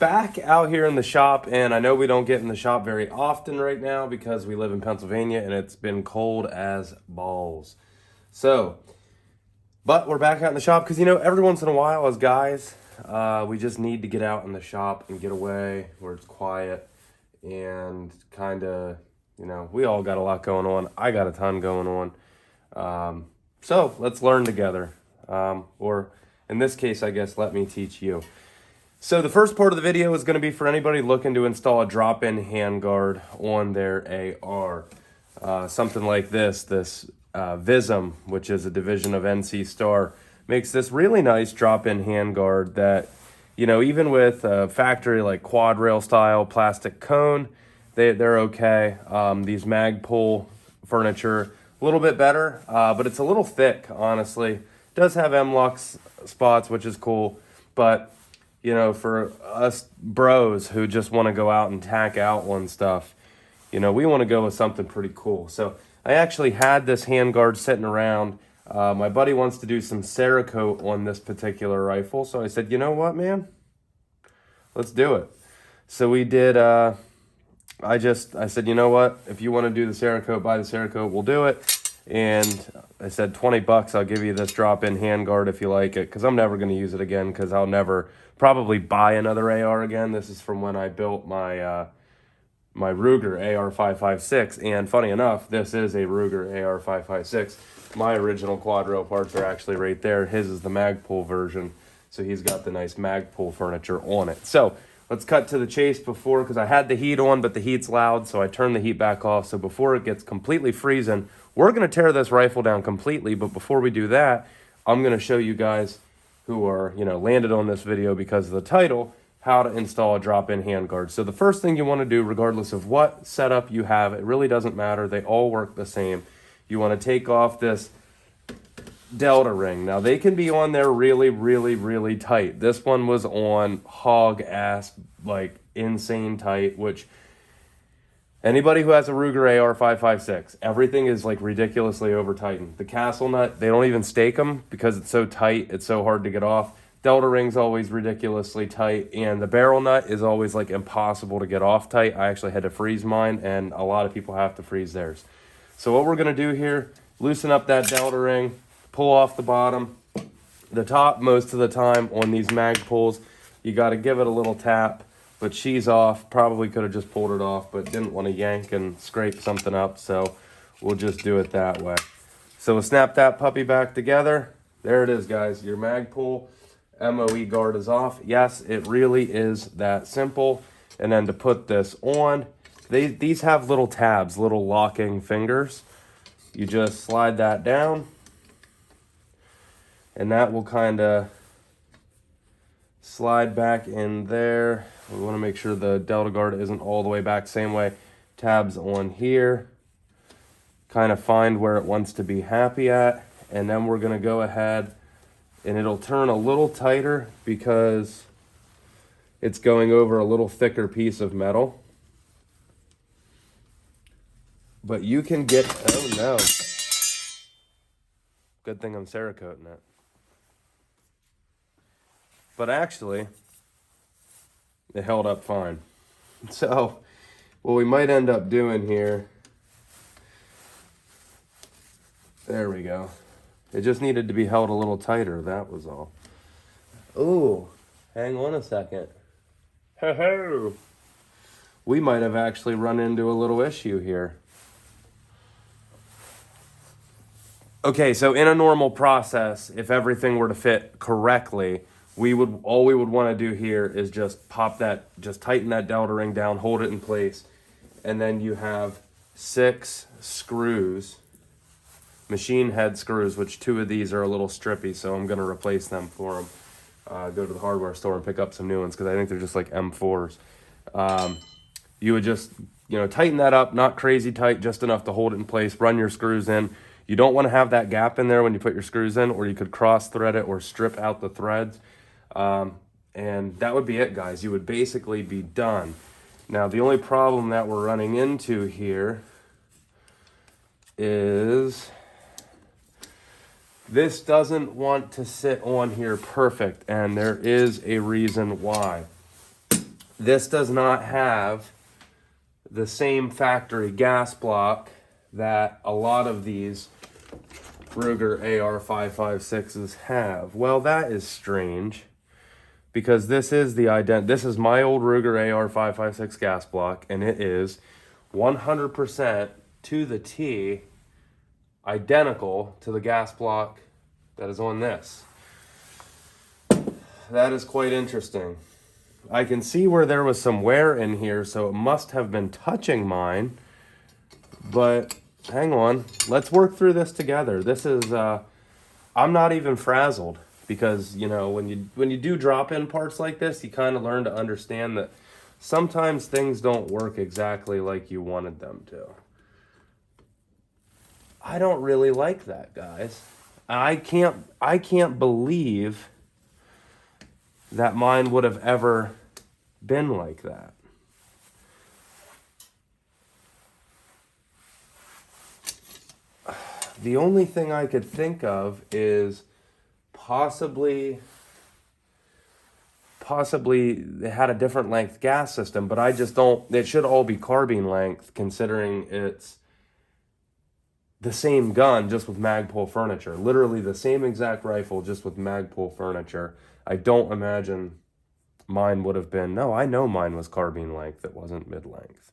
back out here in the shop, and I know we don't get in the shop very often right now because we live in Pennsylvania and it's been cold as balls. So, but we're back out in the shop because, you know, every once in a while as guys, we just need to get out in the shop and get away where it's quiet and kind of, you know, we all got a lot going on. I got a ton going on. So let's learn together. Or in this case, I guess, let me teach you. So the first part of the video is going to be for anybody looking to install a drop-in handguard on their AR. Something like this VISM, which is a division of NC Star, makes this really nice drop-in handguard that, you know, even with a factory like quad rail style plastic cone, they're okay. These Magpul furniture, a little bit better, but it's a little thick, honestly. It does have M-Lux spots, which is cool, but you know, for us bros who just want to go out and tack out on stuff, you know, we want to go with something pretty cool. So I actually had this handguard sitting around. My buddy wants to do some Cerakote on this particular rifle. So I said, you know what, man? Let's do it. So we did, I said, you know what? If you want to do the Cerakote, buy the Cerakote, we'll do it. And I said, $20, I'll give you this drop-in handguard if you like it, because I'm never going to use it again, because I'll never probably buy another AR again. This is from when I built my my Ruger AR-556, and funny enough, this is a Ruger AR-556. My original quad rail parts are actually right there. His is the Magpul version, so he's got the nice Magpul furniture on it. So let's cut to the chase before, because I had the heat on, but the heat's loud, so I turned the heat back off. So before it gets completely freezing, we're going to tear this rifle down completely, but before we do that, I'm going to show you guys who are, you know, landed on this video because of the title, how to install a drop-in handguard. So the first thing you want to do, regardless of what setup you have, it really doesn't matter. They all work the same. You want to take off this Delta ring. Now, they can be on there really, really, really tight. This one was on hog-ass, like, insane tight, which anybody who has a Ruger AR-556, everything is like ridiculously over tightened. The castle nut, they don't even stake them because it's so tight, it's so hard to get off. Delta ring's always ridiculously tight, and the barrel nut is always like impossible to get off tight. I actually had to freeze mine, and a lot of people have to freeze theirs. So what we're gonna do here, loosen up that Delta ring, pull off the bottom. The top, most of the time on these Magpuls, you gotta give it a little tap. But she's off. Probably could have just pulled it off, but didn't want to yank and scrape something up, so we'll just do it that way. So we'll snap that puppy back together. There it is, guys. Your Magpul MOE guard is off. Yes, it really is that simple. And then to put this on, these have little tabs, little locking fingers. You just slide that down, and that will kind of slide back in there. We want to make sure the Delta guard isn't all the way back. Same way, tabs on here. Kind of find where it wants to be happy at. And then we're going to go ahead, and it'll turn a little tighter because it's going over a little thicker piece of metal. But you can get, oh no. Good thing I'm Cerakoting it. But actually, it held up fine. So what we might end up doing here, there we go. It just needed to be held a little tighter, that was all. Ooh, hang on a second. Ho-ho! We might have actually run into a little issue here. Okay, so in a normal process, if everything were to fit correctly, all we would want to do here is just tighten that Delta ring down, hold it in place, and then you have 6 screws, machine head screws, which 2 of these are a little strippy, so I'm going to replace them for them. Go to the hardware store and pick up some new ones because I think they're just like M4s. You would just, you know, tighten that up, not crazy tight, just enough to hold it in place, run your screws in. You don't want to have that gap in there when you put your screws in, or you could cross thread it or strip out the threads. And that would be it, guys. You would basically be done. Now, the only problem that we're running into here is this doesn't want to sit on here perfect, and there is a reason why. This does not have the same factory gas block that a lot of these Ruger AR-556s have. Well, that is strange, because this is this is my old Ruger AR-556 gas block, and it is 100% to the T identical to the gas block that is on this. That is quite interesting. I can see where there was some wear in here, so it must have been touching mine. But hang on, let's work through this together. This is, I'm not even frazzled, because, you know, when you do drop-in parts like this, you kind of learn to understand that sometimes things don't work exactly like you wanted them to. I don't really like that, guys. I can't believe that mine would have ever been like that. The only thing I could think of is possibly they had a different length gas system, but I just don't, it should all be carbine length, considering it's the same gun, just with Magpul furniture. Literally the same exact rifle, just with Magpul furniture. I don't imagine mine would have been, no, I know mine was carbine length, it wasn't mid-length.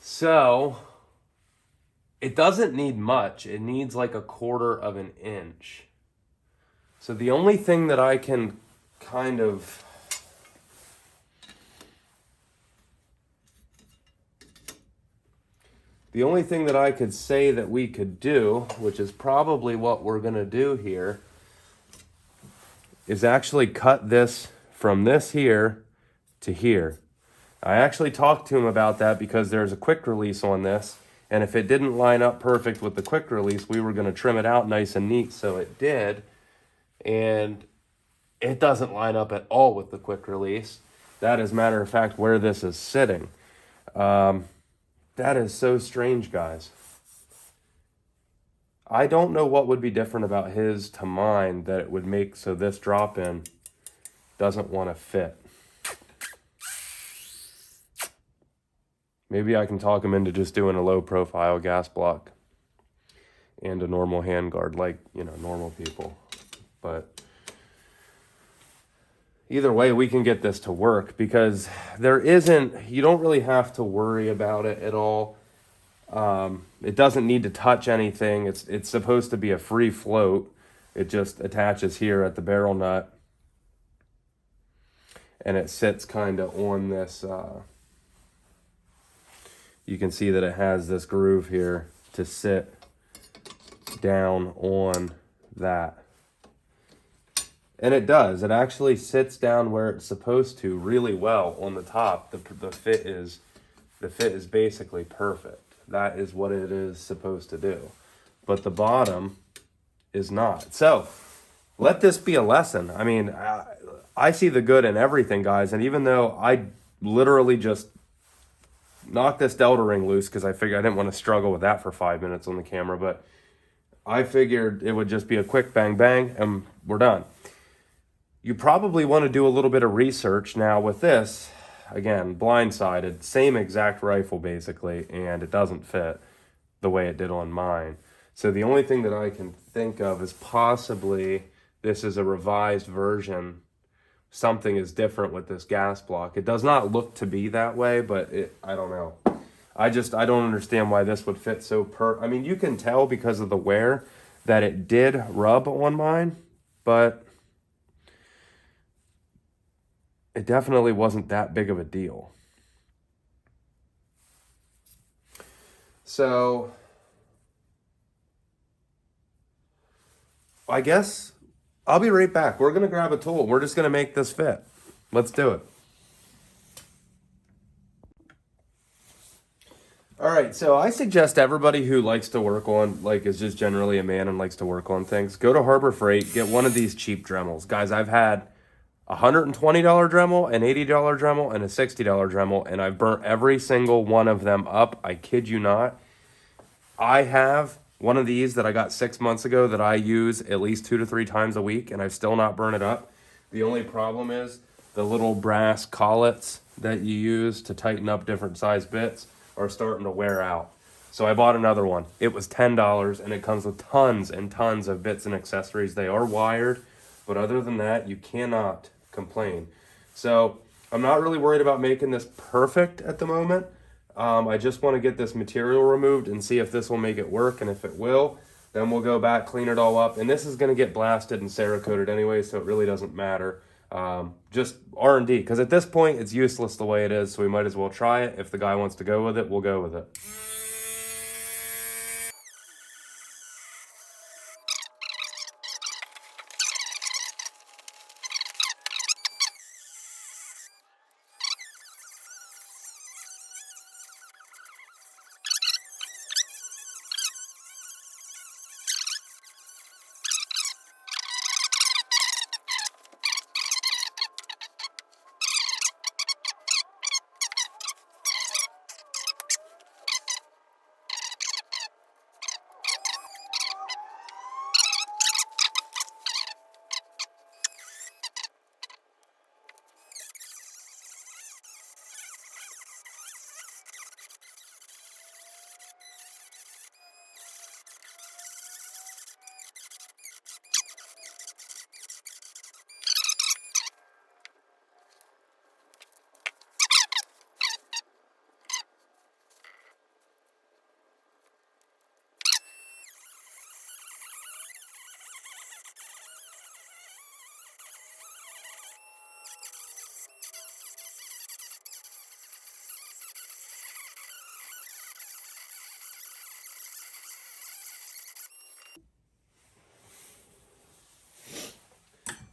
So, it doesn't need much. It needs like 1/4 of an inch. So the only thing that I can kind of the only thing that I could say that we could do, which is probably what we're going to do here, is actually cut this from this here to here. I actually talked to him about that because there's a quick release on this, and if it didn't line up perfect with the quick release, we were going to trim it out nice and neat, so it did, and it doesn't line up at all with the quick release. That is, matter of fact, where this is sitting. That is so strange, guys. I don't know what would be different about his to mine that it would make so this drop-in doesn't want to fit. Maybe I can talk him into just doing a low-profile gas block and a normal handguard, like, you know, normal people. But either way, we can get this to work, because you don't really have to worry about it at all. It doesn't need to touch anything. It's supposed to be a free float. It just attaches here at the barrel nut, and it sits kind of on this, you can see that it has this groove here to sit down on that. And it does. It actually sits down where it's supposed to really well on the top. The fit is basically perfect. That is what it is supposed to do. But the bottom is not. So let this be a lesson. I mean, I see the good in everything, guys. And even though I literally just knocked this Delta ring loose, because I figured I didn't want to struggle with that for 5 minutes on the camera, but I figured it would just be a quick bang bang and we're done. You probably want to do a little bit of research now with this. Again, blindsided, same exact rifle basically, and it doesn't fit the way it did on mine. So the only thing that I can think of is possibly this is a revised version. Something is different with this gas block. It does not look to be that way, but I don't know. I don't understand why this would fit so I mean, you can tell because of the wear that it did rub on mine, but it definitely wasn't that big of a deal. So I guess I'll be right back. We're going to grab a tool. We're just going to make this fit. Let's do it. All right, so I suggest everybody who likes to work on, like, is just generally a man and likes to work on things, go to Harbor Freight, get one of these cheap Dremels. Guys, I've had a $120 Dremel, an $80 Dremel, and a $60 Dremel, and I've burnt every single one of them up. I kid you not. I have one of these that I got 6 months ago that I use at least 2 to 3 times a week, and I've still not burned it up. The only problem is the little brass collets that you use to tighten up different size bits are starting to wear out. So I bought another one. It was $10 and it comes with tons and tons of bits and accessories. They are wired, but other than that, you cannot complain. So I'm not really worried about making this perfect at the moment. I just want to get this material removed and see if this will make it work, and if it will, then we'll go back, clean it all up, and this is going to get blasted and Cerakoted anyway, so it really doesn't matter. Just R&D, because at this point, it's useless the way it is, so we might as well try it. If the guy wants to go with it, we'll go with it.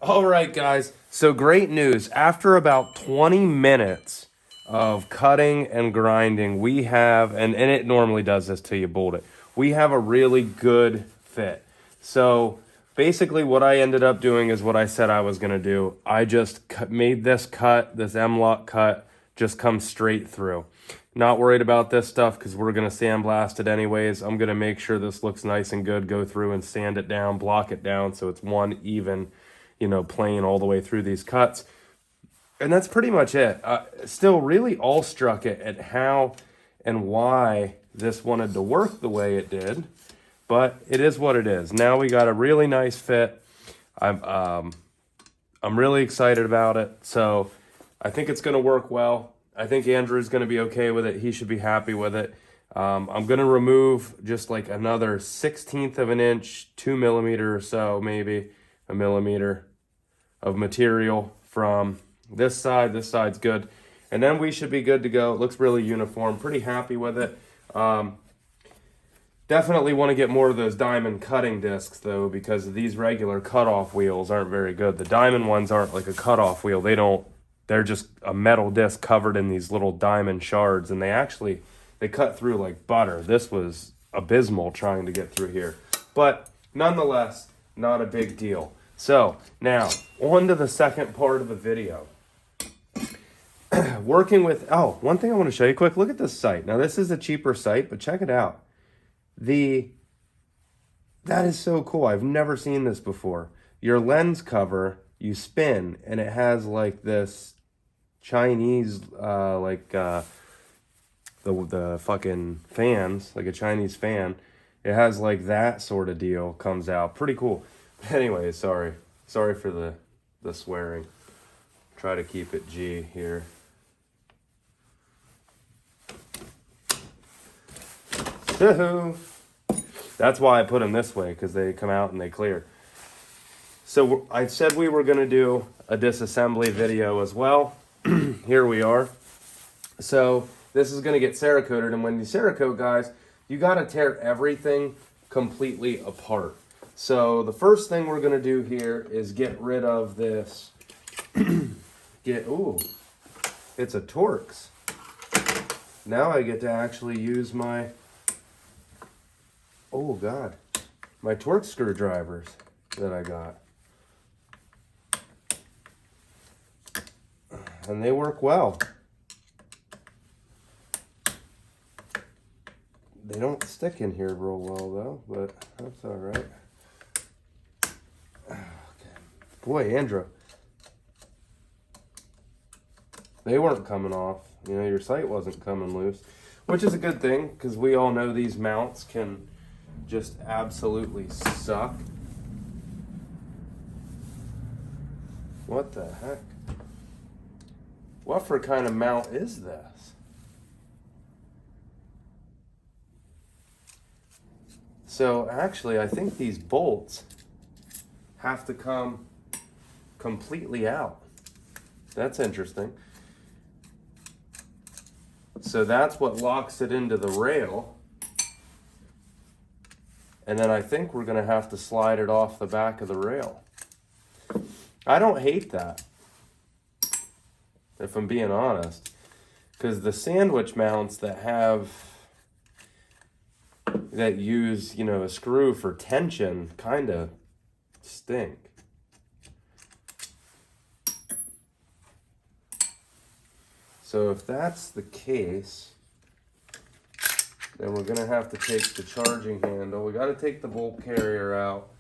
All right, guys. So great news. After about 20 minutes of cutting and grinding, we have, and it normally does this till you bolt it, we have a really good fit. So basically what I ended up doing is what I said I was going to do. I just made this cut, this M-lock cut, just come straight through. Not worried about this stuff because we're going to sandblast it anyways. I'm going to make sure this looks nice and good, go through and sand it down, block it down so it's one even, plane all the way through these cuts. And that's pretty much it. Still really awestruck at how and why this wanted to work the way it did, but it is what it is. Now we got a really nice fit. I'm really excited about it. So I think it's going to work well. I think Andrew's going to be okay with it. He should be happy with it. I'm going to remove just like another 1/16 of an inch, 2 millimeter or so, maybe a millimeter of material from this side. This side's good. And then we should be good to go. It looks really uniform. Pretty happy with it. Definitely want to get more of those diamond cutting discs though, because these regular cutoff wheels aren't very good. The diamond ones aren't like a cutoff wheel. They're just a metal disc covered in these little diamond shards, and they cut through like butter. This was abysmal trying to get through here. But nonetheless, not a big deal. So now on to the second part of the video. Working with, one thing I want to show you quick. Look at this sight. Now this is a cheaper sight, but check it out. That is so cool. I've never seen this before. Your lens cover, you spin, and it has like this Chinese, the fucking fans, like a Chinese fan. It has like that sort of deal comes out. Pretty cool. Anyway, sorry for the swearing. Try to keep it G here. So that's why I put them this way, because they come out and they clear. So I said we were going to do a disassembly video as well. Here we are. So this is going to get Cerakoted, and when you Cerakote, guys, you got to tear everything completely apart. So the first thing we're going to do here is get rid of this. It's a Torx. Now I get to actually use my, my Torx screwdrivers that I got. And they work well. They don't stick in here real well though, but that's all right. Okay. Boy, Andrew, They weren't coming off. You know, your sight wasn't coming loose, which is a good thing because we all know these mounts can just absolutely suck. What the heck? What for kind of mount is this? So actually, I think these bolts have to come completely out. That's interesting. So that's what locks it into the rail. And then I think we're gonna have to slide it off the back of the rail. I don't hate that, if I'm being honest, because the sandwich mounts that use, you know, a screw for tension kind of stink. So if that's the case, then we're gonna have to take the charging handle. We gotta take the bolt carrier out.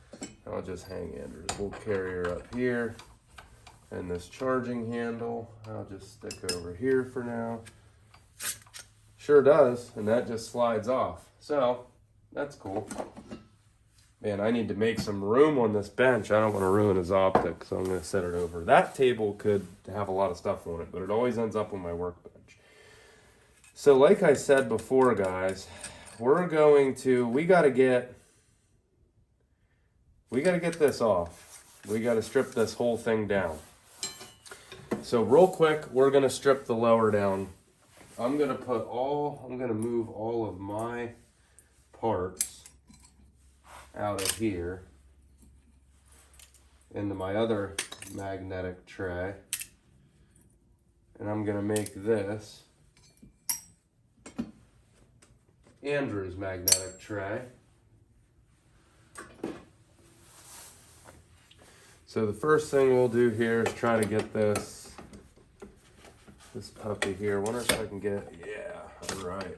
I'll just hang Andrew's bolt carrier up here. And this charging handle, I'll just stick over here for now. Sure does, and that just slides off. So, that's cool. Man, I need to make some room on this bench. I don't want to ruin his optics, so I'm going to set it over. That table could have a lot of stuff on it, but it always ends up on my workbench. So like I said before, guys, we got to get this off. We got to strip this whole thing down. So real quick, we're going to strip the lower down. I'm going to move all of my parts out of here into my other magnetic tray. And I'm going to make this Andrew's magnetic tray. So the first thing we'll do here is try to get this puppy here. Wonder if I can get, yeah, all right.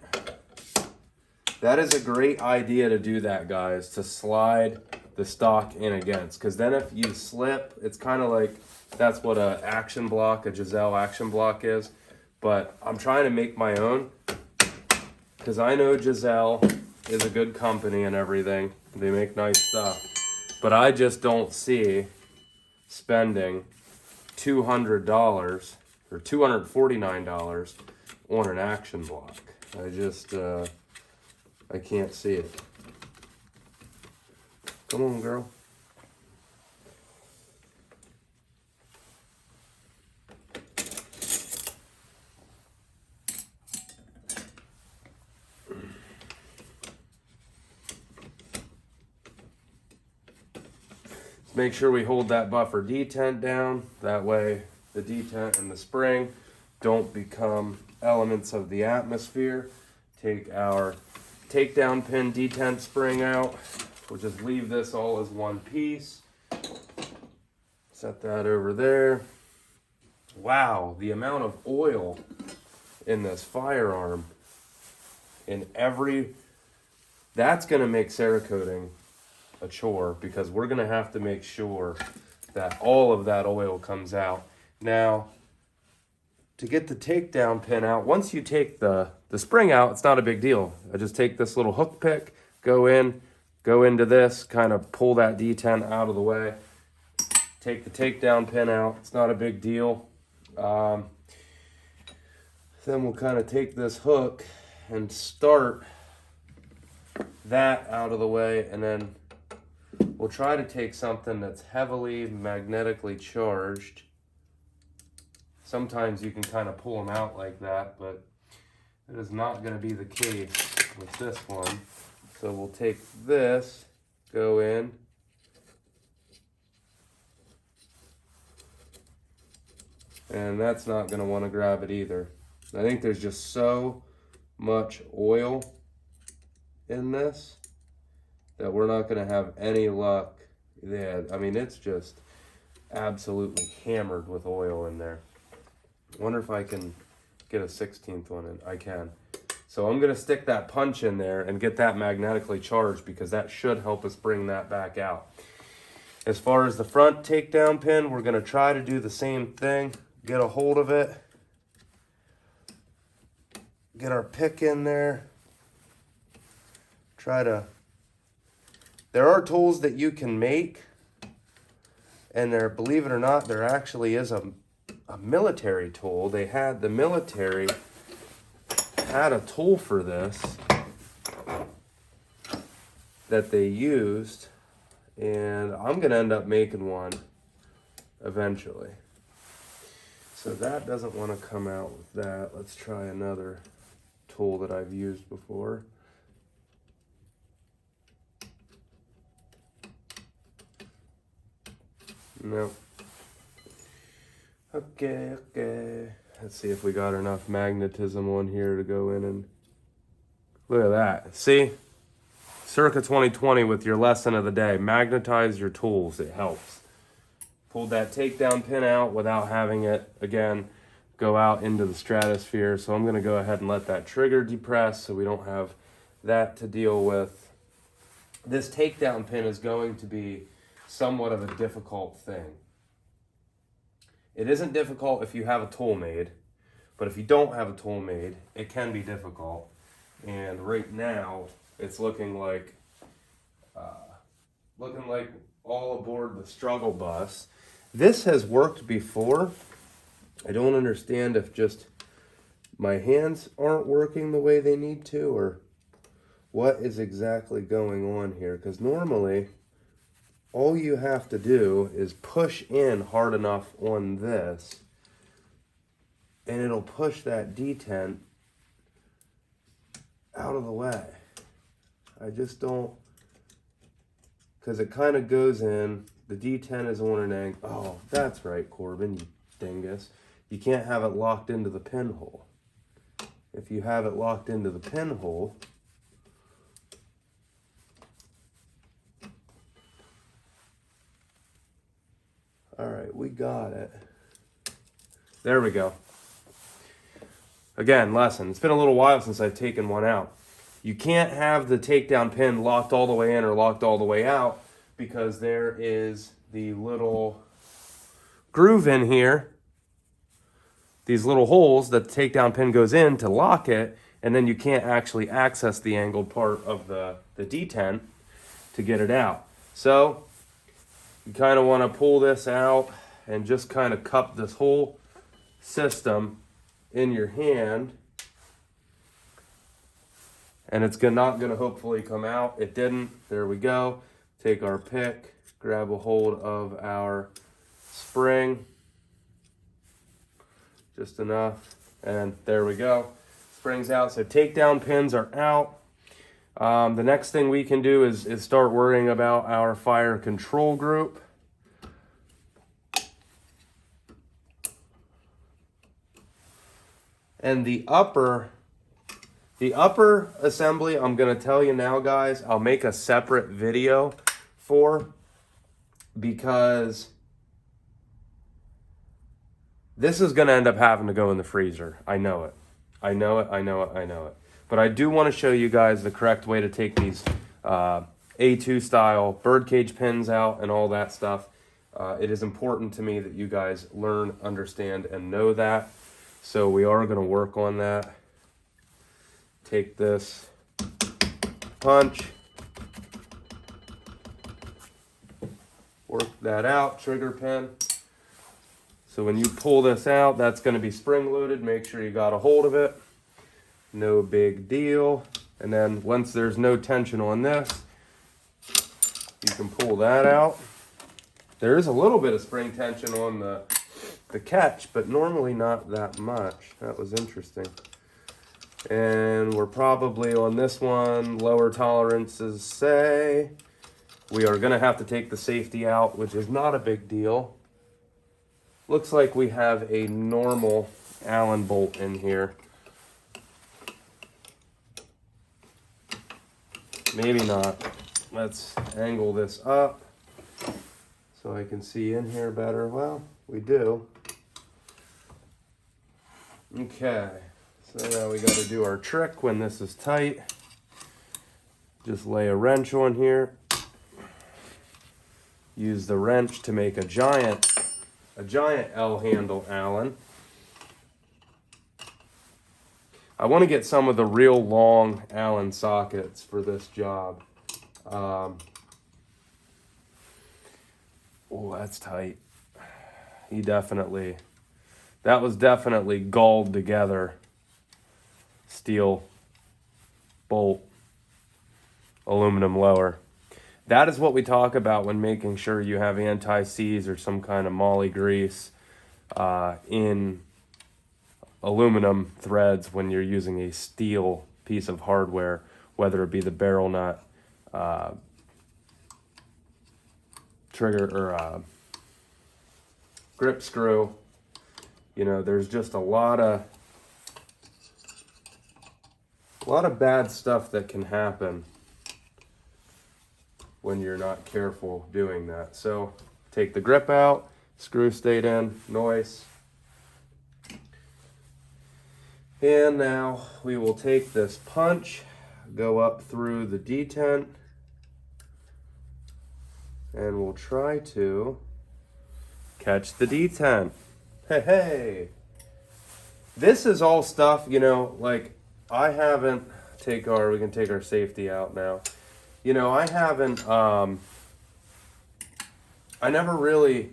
That is a great idea to do that, guys, to slide the stock in against. Because then if you slip, it's kind of like, that's what a Giselle action block is. But I'm trying to make my own because I know Giselle is a good company and everything. They make nice stuff. But I just don't see spending $200 or $249 on an action block. I can't see it. Come on, girl. Make sure we hold that buffer detent down. That way the detent and the spring don't become elements of the atmosphere. Take our takedown pin detent spring out. We'll just leave this all as one piece. Set that over there. Wow, the amount of oil in this firearm that's gonna make Cerakoting a chore because we're gonna have to make sure that all of that oil comes out. Now, to get the takedown pin out, once you take the spring out, it's not a big deal. I just take this little hook pick, go into this, kind of pull that detent out of the way, take the takedown pin out. It's not a big deal. Then we'll kind of take this hook and start that out of the way, and then we'll try to take something that's heavily magnetically charged. Sometimes you can kind of pull them out like that, but it is not going to be the case with this one. So we'll take this, go in, and that's not going to want to grab it either. I think there's just so much oil in this that we're not going to have any luck. Yeah, I mean, it's just absolutely hammered with oil in there. I wonder if I can get a 16th one in. I can. So I'm going to stick that punch in there and get that magnetically charged because that should help us bring that back out. As far as the front takedown pin, we're going to try to do the same thing. Get a hold of it get our pick in there. There are tools that you can make, and there, believe it or not, there actually is a military tool. The military had a tool for this that they used, and I'm gonna end up making one eventually. So that doesn't want to come out with that. Let's try another tool that I've used before. No. Okay. Let's see if we got enough magnetism on here to go in and look at that. See? Circa 2020 with your lesson of the day. Magnetize your tools. It helps. Pulled that takedown pin out without having it, again, go out into the stratosphere. So I'm going to go ahead and let that trigger depress so we don't have that to deal with. This takedown pin is going to be somewhat of a difficult thing. It isn't difficult if you have a tool made, but if you don't have a tool made, it can be difficult. And right now, it's looking like all aboard the struggle bus. This has worked before. I don't understand if just my hands aren't working the way they need to, or what is exactly going on here. Because normally, all you have to do is push in hard enough on this, and it'll push that detent out of the way. I just don't, because it kind of goes in, the detent is on an angle. Oh, that's right, Corbin, you dingus. You can't have it locked into the pinhole. If you have it locked into the pinhole, all right, we got it. There we go. Again, lesson. It's been a little while since I've taken one out. You can't have the takedown pin locked all the way in or locked all the way out because there is the little groove in here, these little holes that the takedown pin goes in to lock it, and then you can't actually access the angled part of the detent to get it out. So you kind of want to pull this out and just kind of cup this whole system in your hand, and it's not going to hopefully come out. It didn't. There we go. Take our pick, grab a hold of our spring, just enough, and there we go. Spring's out. So takedown pins are out. The next thing we can do is start worrying about our fire control group. And the upper assembly, I'm going to tell you now, guys, I'll make a separate video for, because this is going to end up having to go in the freezer. I know it. But I do want to show you guys the correct way to take these A2 style birdcage pins out and all that stuff. It is important to me that you guys learn, understand, and know that. So we are going to work on that. Take this punch, work that out, trigger pin. So when you pull this out, that's going to be spring loaded. Make sure you got a hold of it. No big deal. And then once there's no tension on this, you can pull that out. There is a little bit of spring tension on the catch, but normally not that much. That was interesting. And we're probably on this one, lower tolerances say. We are going to have to take the safety out, which is not a big deal. Looks like we have a normal Allen bolt in here. Maybe not. Let's angle this up so I can see in here better. Well, we do. Okay, so now we got to do our trick when this is tight. Just lay a wrench on here. Use the wrench to make a giant L handle Allen. I I want to get some of the real long Allen sockets for this job. Oh, that's tight. That was definitely galled together. Steel bolt, aluminum lower. That is what we talk about when making sure you have anti-seize or some kind of moly grease in aluminum threads when you're using a steel piece of hardware, whether it be the barrel nut, trigger, or grip screw. You know, there's just a lot of bad stuff that can happen when you're not careful doing that. So take the grip out, screw stayed in, nice. And now we will take this punch, go up through the detent, and we'll try to catch the detent. Hey. This is all stuff, you know, like we can take our safety out now. You know, I never really,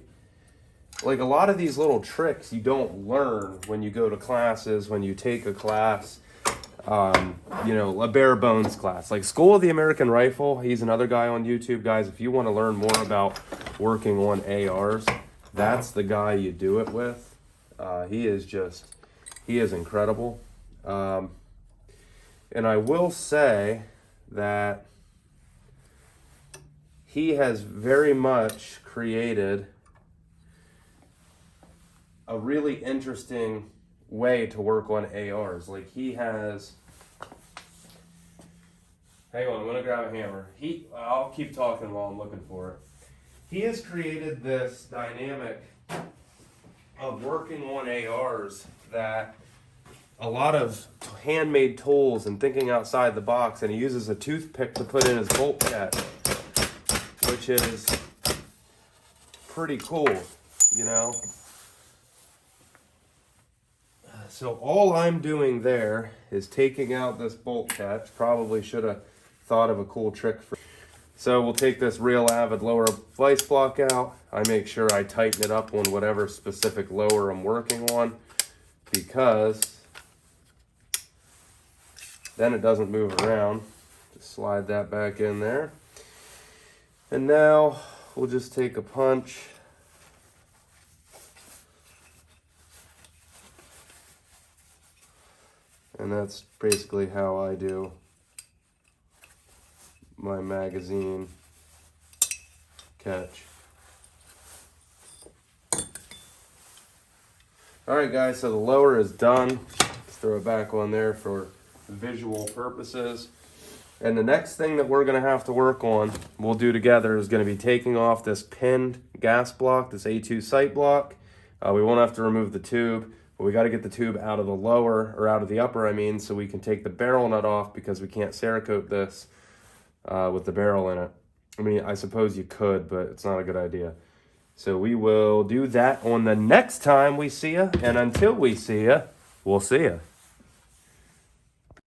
like a lot of these little tricks you don't learn when you go to classes, when you take a class, you know, a bare bones class. Like School of the American Rifle, he's another guy on YouTube, guys. If you want to learn more about working on ARs, that's the guy you do it with. He is incredible. And I will say that he has very much created a really interesting way to work on ARs. Like he has, hang on, I'm gonna grab a hammer. I'll keep talking while I'm looking for it. He has created this dynamic of working on ARs that a lot of handmade tools and thinking outside the box, and he uses a toothpick to put in his bolt catch, which is pretty cool, you know. So all I'm doing there is taking out this bolt catch. Probably should have thought of a cool trick for. So we'll take this Real Avid lower vice block out. I make sure I tighten it up on whatever specific lower I'm working on, because then it doesn't move around. Just slide that back in there. And now we'll just take a punch. And that's basically how I do my magazine catch. Alright guys, so the lower is done. Let's throw it back on there for visual purposes. And the next thing that we're going to have to work on, we'll do together, is going to be taking off this pinned gas block, this A2 sight block. We won't have to remove the tube, but we got to get the tube out of the lower, or out of the upper, I mean, so we can take the barrel nut off, because we can't Cerakote this with the barrel in it. I mean, I suppose you could, but it's not a good idea. So we will do that on the next time we see ya, and until we see ya, we'll see ya.